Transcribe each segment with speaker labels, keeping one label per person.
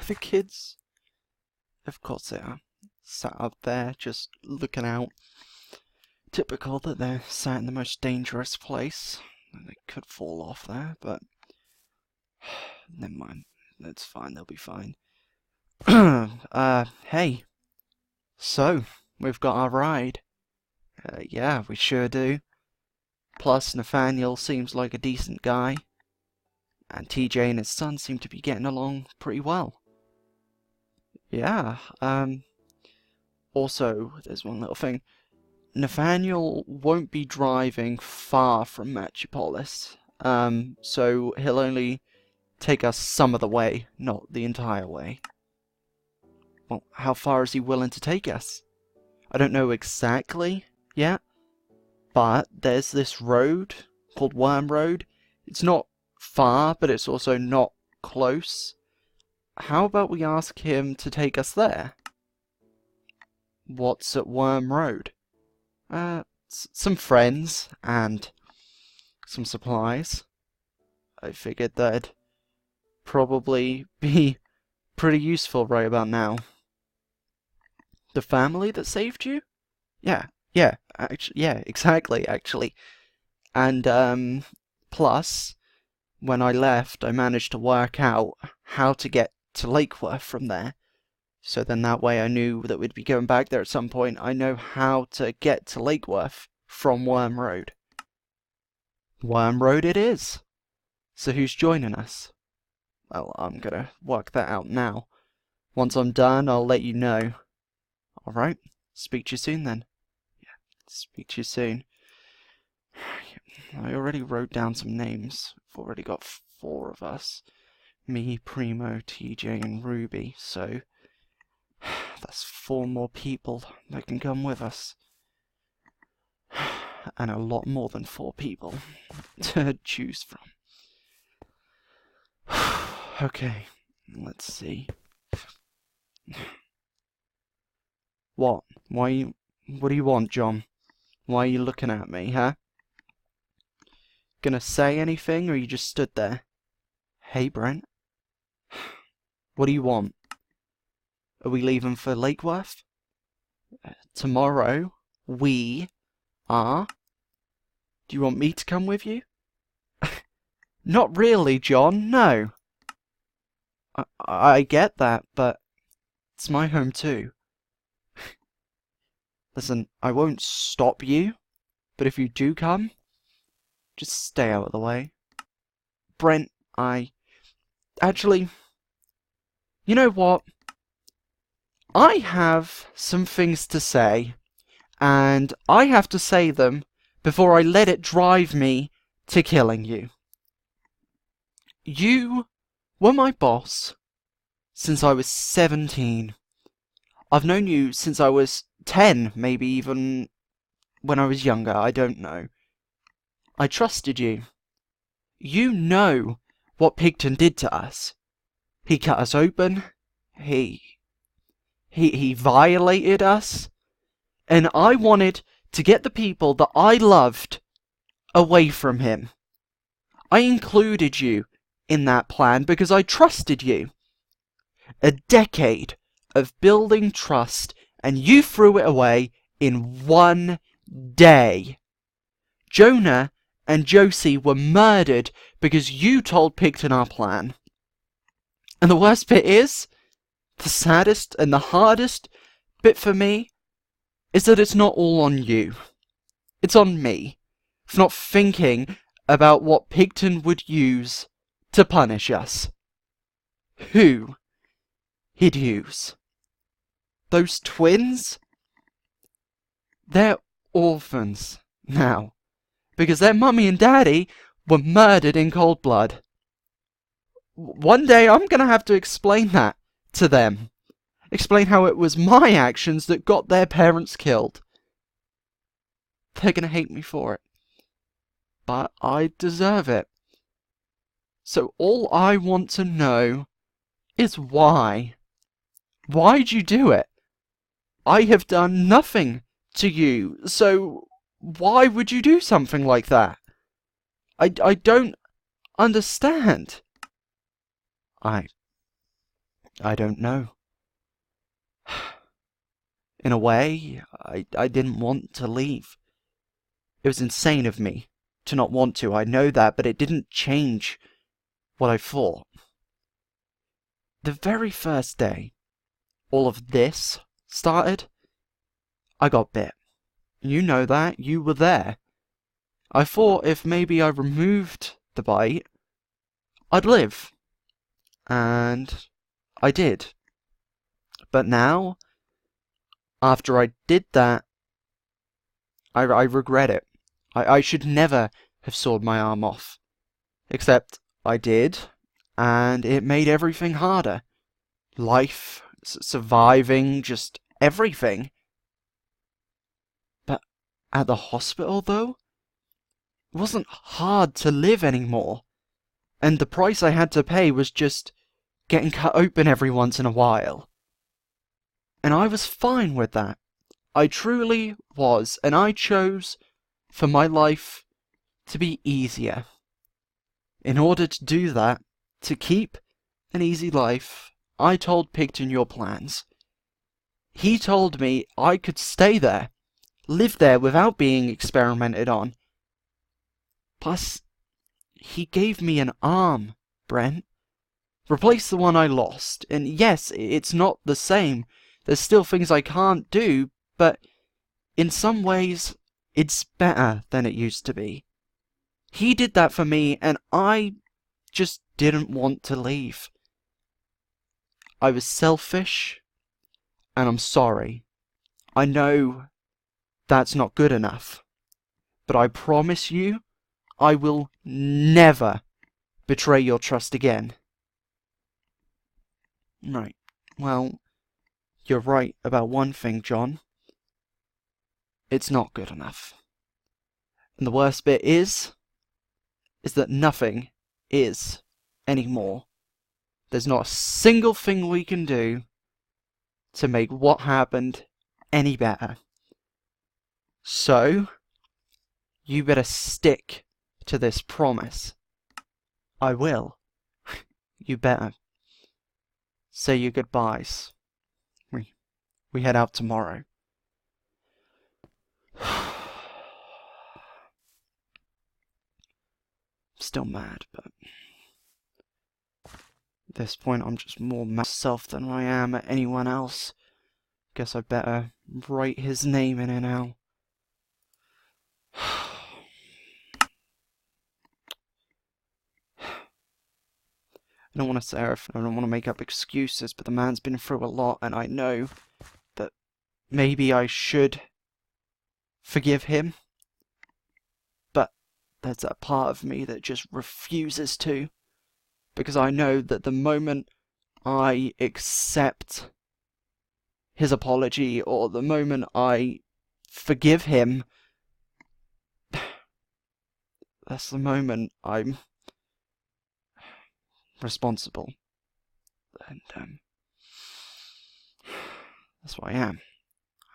Speaker 1: the kids? Of course they are. Sat up there, just looking out. Typical that they're sat in the most dangerous place. They could fall off there, but never mind. That's fine, they'll be fine. Hey. So, we've got our ride. Yeah, we sure do. Plus, Nathaniel seems like a decent guy. And TJ and his son seem to be getting along pretty well. Yeah, also, there's one little thing. Nathaniel won't be driving far from Mattupolis. So he'll only take us some of the way, not the entire way. Well, how far is he willing to take us? I don't know exactly yet, but there's this road called Worm Road. It's not far, but it's also not close. How about we ask him to take us there? What's at Worm Road? Some friends and some supplies. I figured that'd probably be pretty useful right about now. The family that saved you? Yeah, exactly, actually. And, plus, when I left, I managed to work out how to get to Lakeworth from there. So then that way I knew that we'd be going back there at some point. I know how to get to Lakeworth from Worm Road. Worm Road it is. So who's joining us? Well, I'm gonna work that out now. Once I'm done, I'll let you know. Alright, speak to you soon then. Yeah, speak to you soon. I already wrote down some names. We've already got 4 of us. Me, Primo, TJ, and Ruby, so that's 4 more people that can come with us. And a lot more than 4 people to choose from. Okay, let's see. What? What do you want, John? Why are you looking at me, huh? Gonna say anything, or you just stood there? Hey, Brent. What do you want? Are we leaving for Lakeworth? Tomorrow, we are. Do you want me to come with you? Not really, John, no. I get that, but it's my home too. Listen, I won't stop you, but if you do come, just stay out of the way. Brent, Actually, you know what? I have some things to say, and I have to say them before I let it drive me to killing you. You were my boss since I was 17. I've known you since I was 10, maybe even when I was younger, I don't know. I trusted you. You know what Pigton did to us. He cut us open. He violated us. And I wanted to get the people that I loved away from him. I included you in that plan because I trusted you. A decade of building trust, and you threw it away in one day. Jonah and Josie were murdered because you told Pigton our plan. And the worst bit is, the saddest and the hardest bit for me, is that it's not all on you. It's on me, for not thinking about what Pigton would use to punish us. Who he'd use. Those twins? They're orphans now, because their mummy and daddy were murdered in cold blood. One day I'm gonna have to explain that to them. Explain how it was my actions that got their parents killed. They're gonna hate me for it. But I deserve it. So all I want to know is why. Why'd you do it? I have done nothing to you, so why would you do something like that? I don't understand. I don't know. In a way, I didn't want to leave. It was insane of me to not want to, I know that, but it didn't change what I thought. The very first day all of this started, I got bit. You know that, you were there. I thought if maybe I removed the bite, I'd live. And I did. But now, after I did that, I regret it. I should never have sawed my arm off. Except I did, and it made everything harder. Life, surviving, just everything. But at the hospital, though, it wasn't hard to live anymore. And the price I had to pay was just getting cut open every once in a while. And I was fine with that. I truly was, and I chose for my life to be easier. In order to do that, to keep an easy life, I told Picton your plans. He told me I could stay there, live there without being experimented on. Plus, he gave me an arm, Brent. Replace the one I lost. And yes, it's not the same. There's still things I can't do, but in some ways, it's better than it used to be. He did that for me, and I just didn't want to leave. I was selfish, and I'm sorry. I know that's not good enough, but I promise you, I will never betray your trust again. Right, well, you're right about one thing, John. It's not good enough. And the worst bit is that nothing is anymore. There's not a single thing we can do to make what happened any better. So, you better stick to this promise. I will. You better. Say your goodbyes. We head out tomorrow. Still mad, but at this point I'm just more mad myself than I am at anyone else. Guess I better write his name in it now. I don't want to say everything, I don't want to make up excuses, but the man's been through a lot, and I know that maybe I should forgive him. But there's that part of me that just refuses to. Because I know that the moment I accept his apology, or the moment I forgive him, that's the moment I'm responsible. And, that's what I am.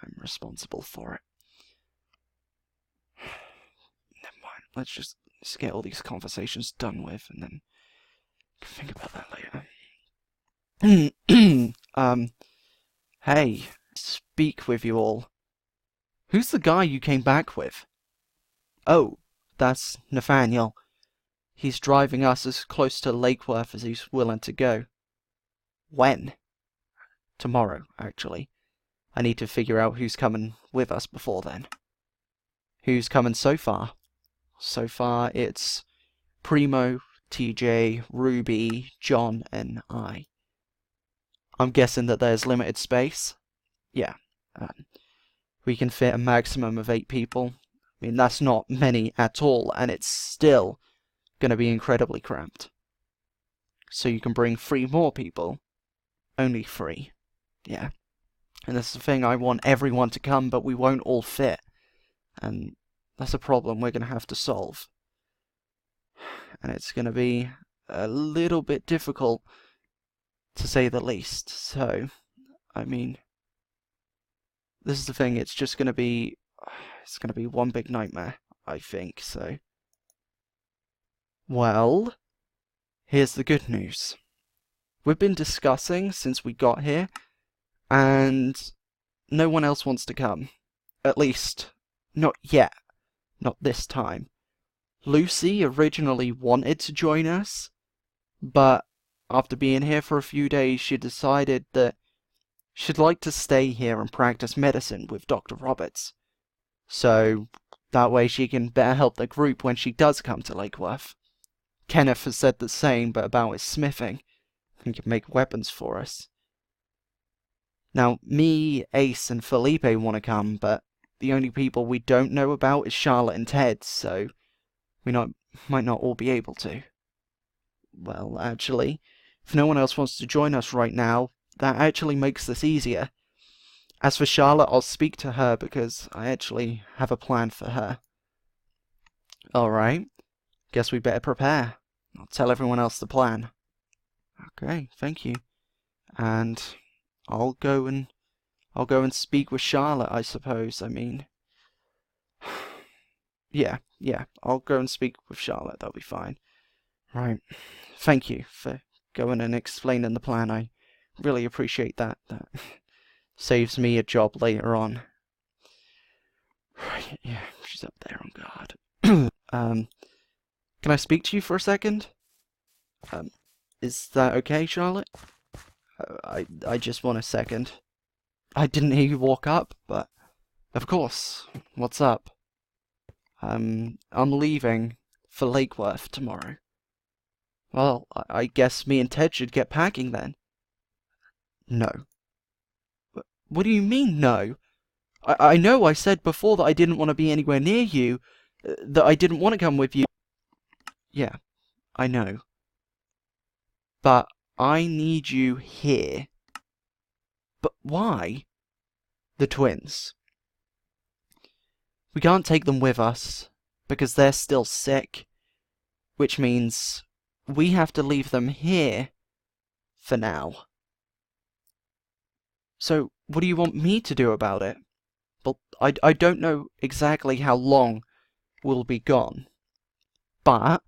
Speaker 1: I'm responsible for it. Never mind. Let's get all these conversations done with, and then think about that later. Hey, speak with you all. Who's the guy you came back with? Oh, that's Nathaniel. He's driving us as close to Lakeworth as he's willing to go. When? Tomorrow, actually. I need to figure out who's coming with us before then. Who's coming so far? So far, it's Primo, TJ, Ruby, John, and I. I'm guessing that there's limited space? Yeah. We can fit a maximum of 8 people. I mean, that's not many at all, and it's still going to be incredibly cramped. So you can bring 3 more people. Only 3. Yeah. And that's the thing, I want everyone to come, but we won't all fit. And that's a problem we're going to have to solve. And it's going to be a little bit difficult, to say the least. So, I mean, this is the thing, it's going to be one big nightmare, I think, so. Well, here's the good news. We've been discussing since we got here, and no one else wants to come. At least, not yet. Not this time. Lucy originally wanted to join us, but after being here for a few days, she decided that she'd like to stay here and practice medicine with Dr. Roberts. So that way she can better help the group when she does come to Lakeworth. Kenneth has said the same, but about his smithing. He can make weapons for us. Now, me, Ace, and Felipe want to come, but the only people we don't know about is Charlotte and Ted, so we might not all be able to. Well, actually, if no one else wants to join us right now, that actually makes this easier. As for Charlotte, I'll speak to her because I actually have a plan for her. Alright, guess we better prepare. I'll tell everyone else the plan. Okay, thank you. And I'll go and speak with Charlotte, I suppose. I mean, yeah, I'll go and speak with Charlotte, that'll be fine. Right, thank you for going and explaining the plan. I really appreciate that. That saves me a job later on. Right, yeah, she's up there on guard. Can I speak to you for a second? Is that okay, Charlotte? I just want a second. I didn't hear you walk up, but of course. What's up? I'm leaving for Lakeworth tomorrow. Well, I guess me and Ted should get packing then. No. What do you mean, no? I know I said before that I didn't want to be anywhere near you, that I didn't want to come with you. Yeah, I know. But I need you here. But why? The twins. We can't take them with us, because they're still sick, which means we have to leave them here for now. So, what do you want me to do about it? Well, I don't know exactly how long we'll be gone, but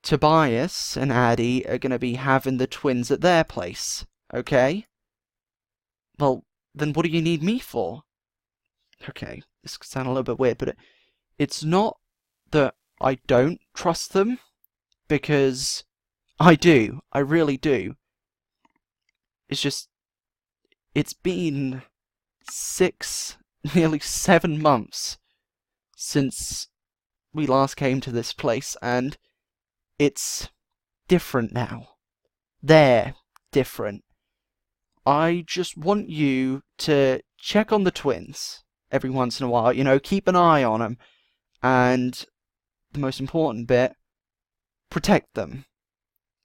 Speaker 1: Tobias and Addie are going to be having the twins at their place, okay? Well, then what do you need me for? Okay, this could sound a little bit weird, but it's not that I don't trust them, because I do, I really do. It's just, it's been nearly 7 months since we last came to this place, and it's different now. They're different. I just want you to check on the twins every once in a while, you know, keep an eye on them, and the most important bit, protect them,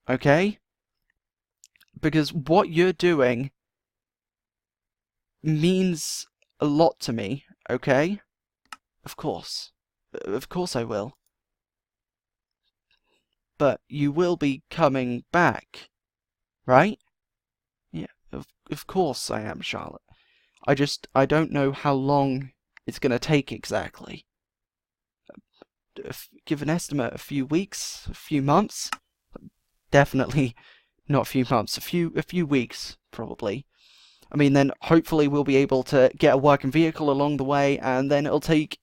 Speaker 1: okay? Because what you're doing means a lot to me, okay? Of course I will. But you will be coming back, right? Yeah, of course I am, Charlotte. I don't know how long it's gonna take exactly. Give an estimate, a few weeks, a few months? Definitely not a few months, a few weeks, probably. I mean, then hopefully we'll be able to get a working vehicle along the way, and then it'll take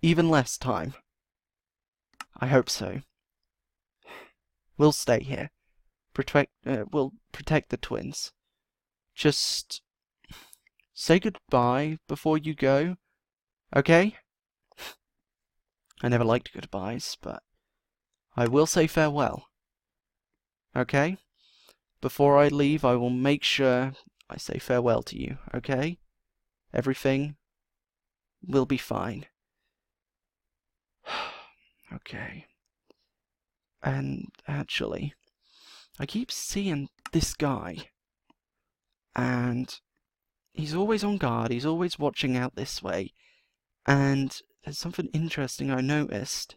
Speaker 1: even less time. I hope so. We'll stay here. We'll protect the twins. Just say goodbye before you go, okay? I never liked goodbyes, but I will say farewell. Okay? Before I leave, I will make sure I say farewell to you, okay? Everything will be fine. Okay. And actually, I keep seeing this guy, and he's always on guard, he's always watching out this way, and there's something interesting I noticed.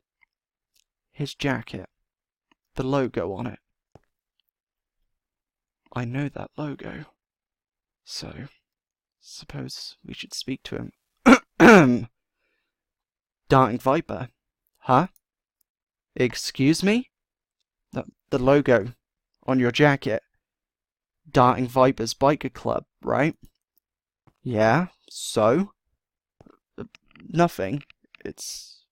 Speaker 1: His jacket. The logo on it. I know that logo. So, suppose we should speak to him. Darting Viper. Huh? Excuse me? The logo on your jacket. Darting Vipers Biker Club, right? Yeah, so? Nothing. It's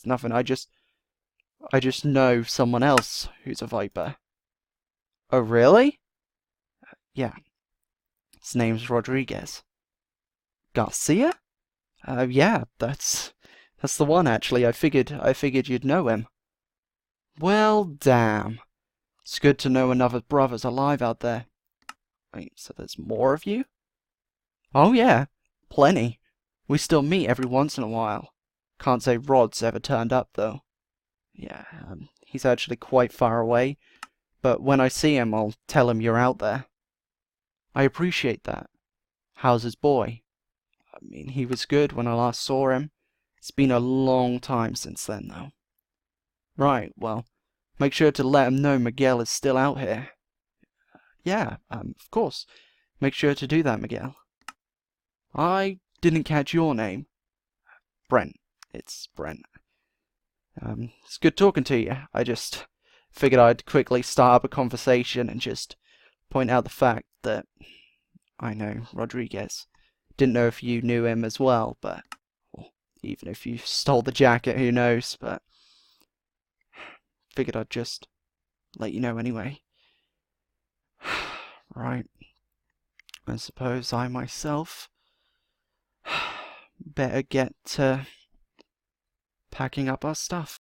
Speaker 1: nothing. I just know someone else who's a Viper. Oh, really? Yeah. His name's Rodriguez. Garcia? Yeah, that's the one actually. I figured you'd know him. Well, damn. It's good to know another brother's alive out there. Wait, so there's more of you? Oh yeah, plenty. We still meet every once in a while. Can't say Rod's ever turned up though. Yeah, he's actually quite far away, but when I see him I'll tell him you're out there. I appreciate that. How's his boy? I mean, he was good when I last saw him. It's been a long time since then though. Right, well, make sure to let him know Miguel is still out here. Yeah, of course. Make sure to do that, Miguel. I didn't catch your name. Brent. It's Brent. It's good talking to you. I just figured I'd quickly start up a conversation and just point out the fact that I know Rodriguez. Didn't know if you knew him as well, but well, even if you stole the jacket, who knows, but figured I'd just let you know anyway. Right. I suppose I myself better get to packing up our stuff.